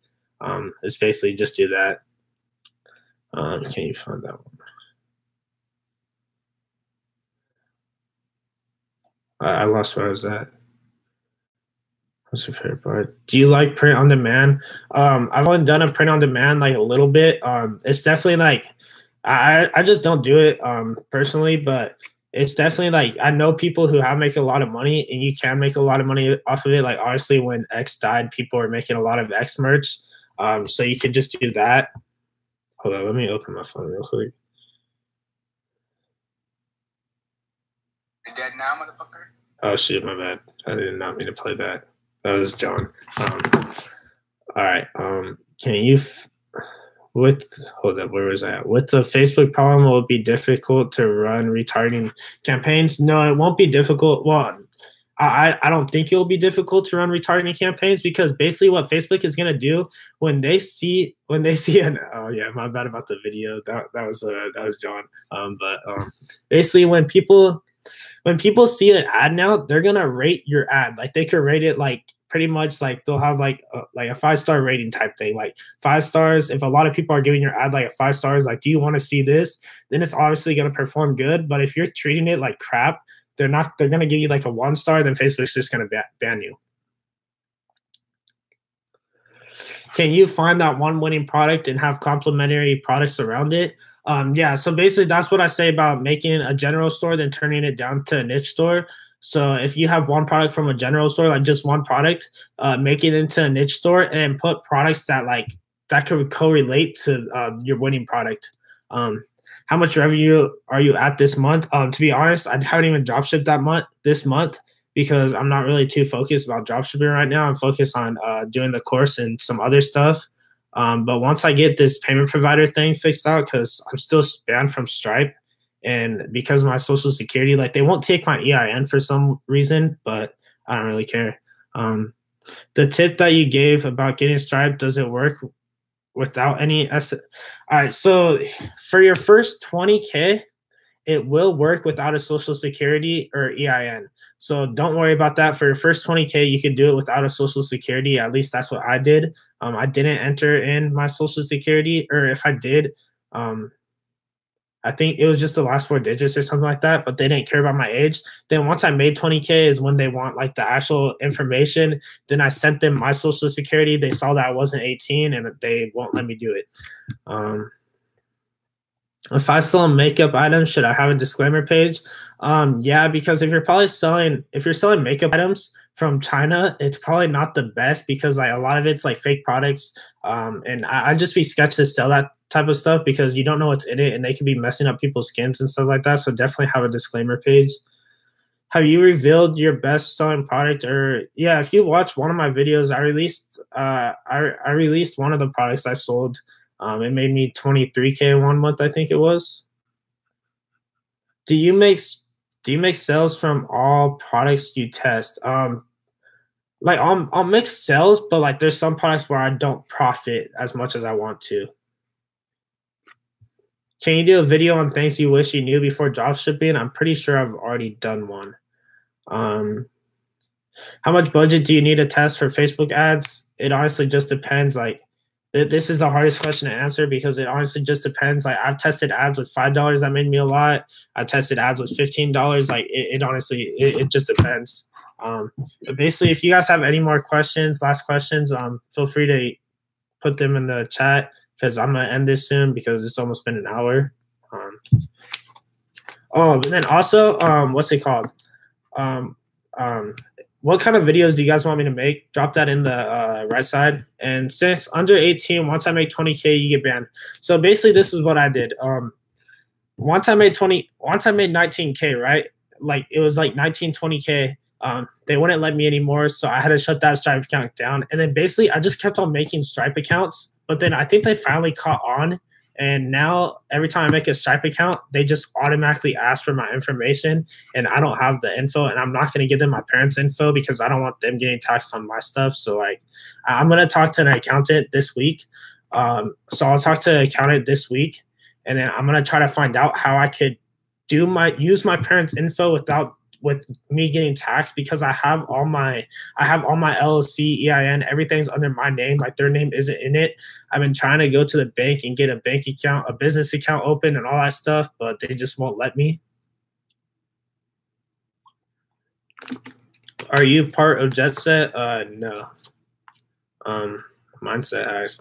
it's basically just do that. Can you find that one? I lost where I was at. What's your favorite part? Do you like print on demand? I've only done a print on demand like a little bit. It's definitely like I just don't do it personally, but it's definitely like I know people who have make a lot of money, and you can make a lot of money off of it. Like obviously when X died, people were making a lot of X merch. So you could just do that. Hold on, let me open my phone real quick. You're dead now, motherfucker. Oh shit, my bad. I did not mean to play that. That was John. All right. Can you hold up, where was I at? With the Facebook problem, will it be difficult to run retargeting campaigns? No, it won't be difficult. Well, I don't think it'll be difficult to run retargeting campaigns, because basically what Facebook is gonna do when they see an, oh yeah, my bad about the video. That was John. Basically when people see an ad now, they're gonna rate your ad. Like they could rate it like pretty much like they'll have like a 5-star rating type thing. Like 5 stars. If a lot of people are giving your ad like a 5 stars, like, do you want to see this? Then it's obviously gonna perform good. But if you're treating it like crap, they're gonna give you like a 1 star. Then Facebook's just gonna ban you. Can you find that one winning product and have complementary products around it? Yeah, so basically that's what I say about making a general store, then turning it down to a niche store. So if you have one product from a general store, like just one product, make it into a niche store and put products that could correlate to your winning product. How much revenue are you at this month? To be honest, I haven't even dropshipped this month because I'm not really too focused about dropshipping right now. I'm focused on doing the course and some other stuff. But once I get this payment provider thing fixed out, because I'm still banned from Stripe, and because of my social security, like they won't take my EIN for some reason, but I don't really care. The tip that you gave about getting Stripe, does it work without any All right, so for your first 20K, it will work without a social security or EIN. So don't worry about that. For your first 20K, you can do it without a social security. At least that's what I did. I didn't enter in my social security, or if I did, I think it was just the last 4 digits or something like that, but they didn't care about my age. Then once I made 20K is when they want like the actual information. Then I sent them my social security. They saw that I wasn't 18 and they won't let me do it. If I sell makeup items, should I have a disclaimer page? Yeah, because if you're selling makeup items from China, it's probably not the best because like a lot of it's like fake products. And I'd just be sketched to sell that type of stuff because you don't know what's in it and they can be messing up people's skins and stuff like that. So definitely have a disclaimer page. Have you revealed your best selling product? Or yeah, if you watch one of my videos, I released one of the products I sold. It made me 23K in 1 month, I think it was. Do you make sales from all products you test? Like I'll make sales, but like there's some products where I don't profit as much as I want to. Can you do a video on things you wish you knew before dropshipping? I'm pretty sure I've already done one. How much budget do you need to test for Facebook ads? It honestly just depends. Like this is the hardest question to answer because it honestly just depends. Like I've tested ads with $5 that made me a lot. I tested ads with $15. Like it honestly just depends. But basically, if you guys have any more questions, last questions, feel free to put them in the chat because I'm gonna end this soon because it's almost been an hour. And then also, what's it called? What kind of videos do you guys want me to make? Drop that in the right side. And since under 18, once I make 20K, you get banned. So basically, this is what I did. Once I made 19K, right? Like it was like 19, 20K. They wouldn't let me anymore, so I had to shut that Stripe account down. And then basically, I just kept on making Stripe accounts. But then I think they finally caught on. And now every time I make a Stripe account, they just automatically ask for my information and I don't have the info and I'm not going to give them my parents' info because I don't want them getting taxed on my stuff. So like I'm going to talk to an accountant this week. So I'll talk to an accountant this week and then I'm going to try to find out how I could use my parents' info with me getting taxed because I have all my LLC, EIN, everything's under my name. Like their name isn't in it. I've been trying to go to the bank and get a bank account, a business account open and all that stuff, but they just won't let me. Are you part of Jet Set? No. Mindset Hacks.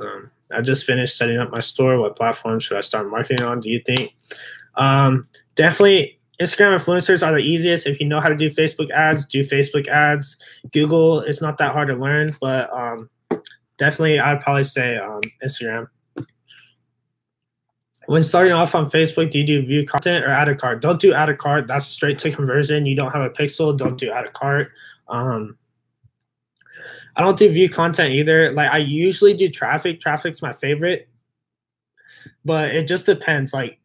I just finished setting up my store. What platform should I start marketing on, do you think? Definitely Instagram influencers are the easiest. If you know how to do Facebook ads, do Facebook ads. Google, it's not that hard to learn, but definitely I'd probably say Instagram. When starting off on Facebook, do you do view content or add a cart? Don't do add a cart. That's straight to conversion. You don't have a pixel. Don't do add a cart. I don't do view content either. Like I usually do traffic. Traffic's my favorite, but it just depends. Like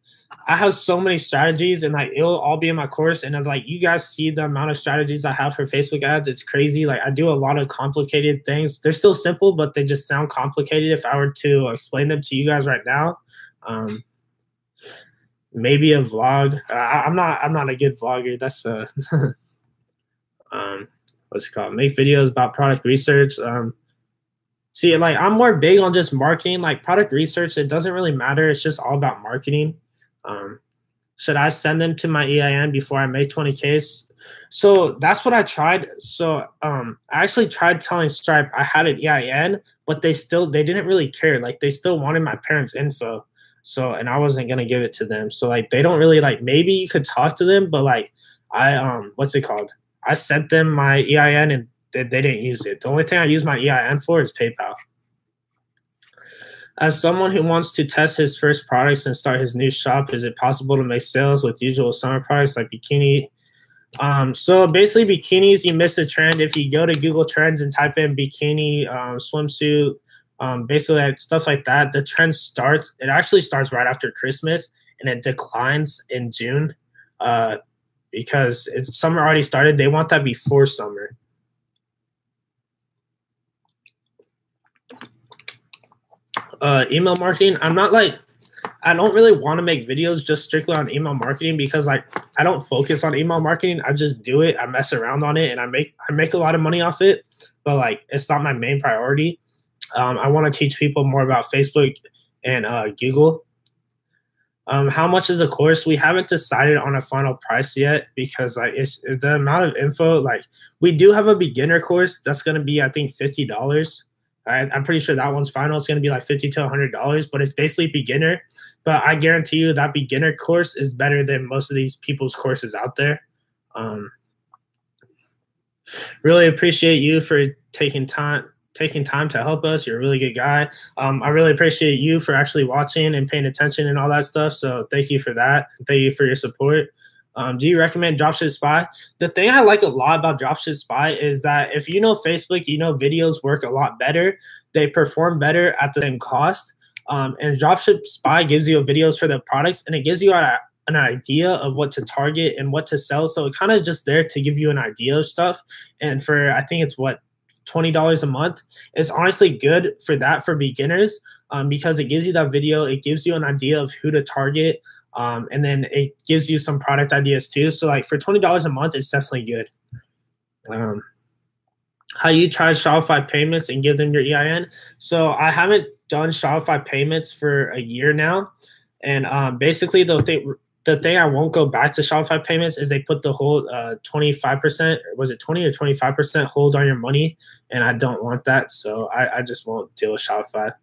I have so many strategies and like it'll all be in my course. And like you guys see the amount of strategies I have for Facebook ads. It's crazy. Like I do a lot of complicated things. They're still simple, but they just sound complicated if I were to explain them to you guys right now. Maybe a vlog. I'm not a good vlogger. That's what's it called? Make videos about product research. See, like I'm more big on just marketing, like product research. It doesn't really matter. It's just all about marketing. Should I send them to my EIN before I make 20K? So that's what I tried. So I actually tried telling Stripe I had an EIN, but they didn't really care. Like they still wanted my parents' info. So, and I wasn't going to give it to them. So like, they don't really like, maybe you could talk to them, but like what's it called? I sent them my EIN and they didn't use it. The only thing I use my EIN for is PayPal. As someone who wants to test his first products and start his new shop, is it possible to make sales with usual summer products like bikini? So basically bikinis, you miss the trend. If you go to Google Trends and type in bikini, swimsuit, basically like stuff like that, the trend it actually starts right after Christmas and it declines in June because summer already started. They want that before summer. Email marketing, I'm not like, I don't really want to make videos just strictly on email marketing because like I don't focus on email marketing. I just do it. I mess around on it and I make a lot of money off it, but like it's not my main priority. I want to teach people more about Facebook and Google. How much is the course? We haven't decided on a final price yet because like it's the amount of info. Like we do have a beginner course that's going to be I think $50. I'm pretty sure that one's final. It's going to be like $50 to $100, but it's basically beginner. But I guarantee you that beginner course is better than most of these people's courses out there. Really appreciate you for taking time to help us. You're a really good guy. I really appreciate you for actually watching and paying attention and all that stuff. So thank you for that. Thank you for your support. Do you recommend Dropship Spy? The thing I like a lot about Dropship Spy is that if you know Facebook, you know videos work a lot better. They perform better at the same cost. And Dropship Spy gives you videos for the products, and it gives you an idea of what to target and what to sell. So it's kind of just there to give you an idea of stuff. And for, I think it's what, $20 a month. It's honestly good for that for beginners because it gives you that video. It gives you an idea of who to target. And then it gives you some product ideas too. So like for $20 a month, it's definitely good. How you try Shopify payments and give them your EIN. So I haven't done Shopify payments for a year now. And basically the thing I won't go back to Shopify payments is they put the whole 25%, was it 20 or 25% hold on your money, and I don't want that, so I just won't deal with Shopify.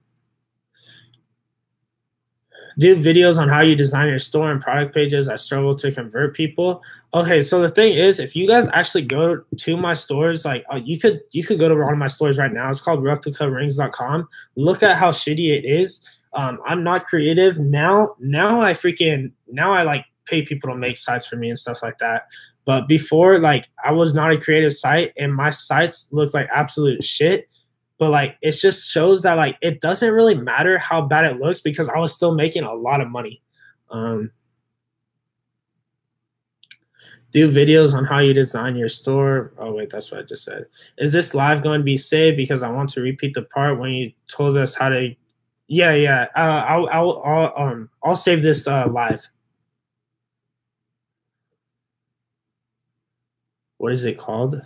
Do videos on how you design your store and product pages. I struggle to convert people. Okay, so the thing is, if you guys actually go to my stores, like you could go to one of my stores right now. It's called replicarings.com. Look at how shitty it is. I'm not creative now. Now I like pay people to make sites for me and stuff like that. But before, like I was not a creative site, and my sites looked like absolute shit. But like it just shows that like it doesn't really matter how bad it looks because I was still making a lot of money. Do videos on how you design your store. Oh wait, that's what I just said. Is this live going to be saved? Because I want to repeat the part when you told us how to. Yeah. I'll save this live. What is it called?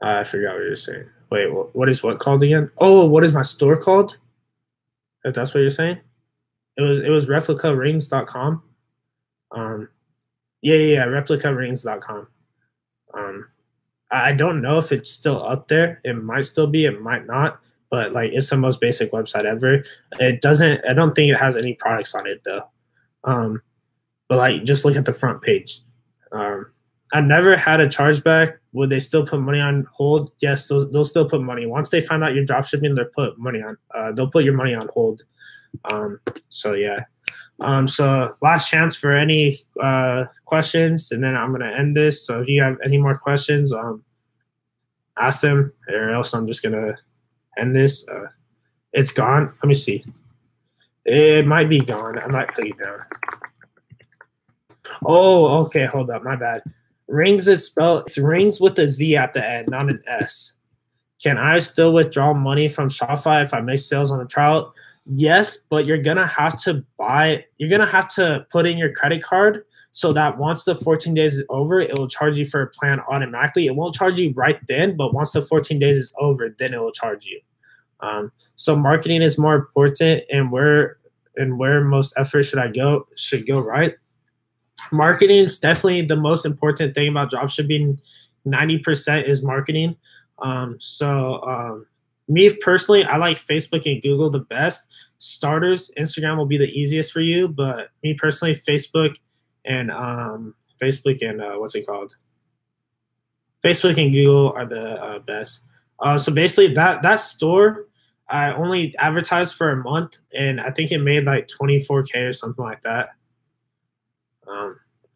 I forgot what you were saying. Wait, what is what called again? Oh, what is my store called? If that's what you're saying, it was replicarings.com. Yeah, replicarings.com. I don't know if it's still up there. It might still be. It might not. But like it's the most basic website ever. It doesn't. I don't think it has any products on it though. But like just look at the front page. I never had a chargeback. Would they still put money on hold? Yes, they'll still put money. Once they find out you're dropshipping, they'll put your money on hold. So yeah. So last chance for any questions, and then I'm gonna end this. So if you have any more questions, ask them, or else I'm just gonna end this. It's gone. Let me see. It might be gone. I might put it down. Oh, okay. Hold up. My bad. Rings is spelled. It's rings with a Z at the end, not an S. Can I still withdraw money from Shopify if I make sales on the trial? Yes, but you're gonna have to put in your credit card so that once the 14 days is over, it will charge you for a plan automatically. It won't charge you right then, but once the 14 days is over, then it will charge you. So marketing is more important, and where most effort should go right. Marketing is definitely the most important thing about dropshipping. 90% is marketing. Me personally, I like Facebook and Google the best. Starters, Instagram will be the easiest for you, but me personally, Facebook and what's it called? Facebook and Google are the best. So basically, that store, I only advertised for a month, and I think it made like 24K or something like that.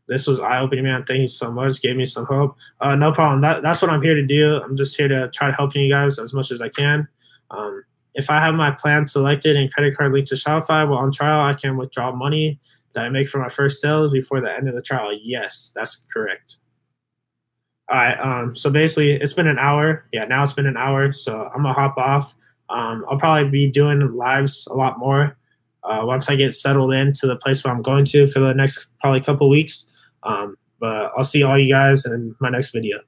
This was eye-opening, man. Thank you so much. Gave me some hope. No problem. That's what I'm here to do. I'm just here to try to help you guys as much as I can. If I have my plan selected and credit card linked to Shopify while on trial, I can withdraw money that I make for my first sales before the end of the trial. Yes, that's correct. All right. So basically, it's been an hour. Yeah, now it's been an hour. So I'm gonna hop off. I'll probably be doing lives a lot more. once I get settled into the place where I'm going to for the next probably couple weeks. But I'll see all you guys in my next video.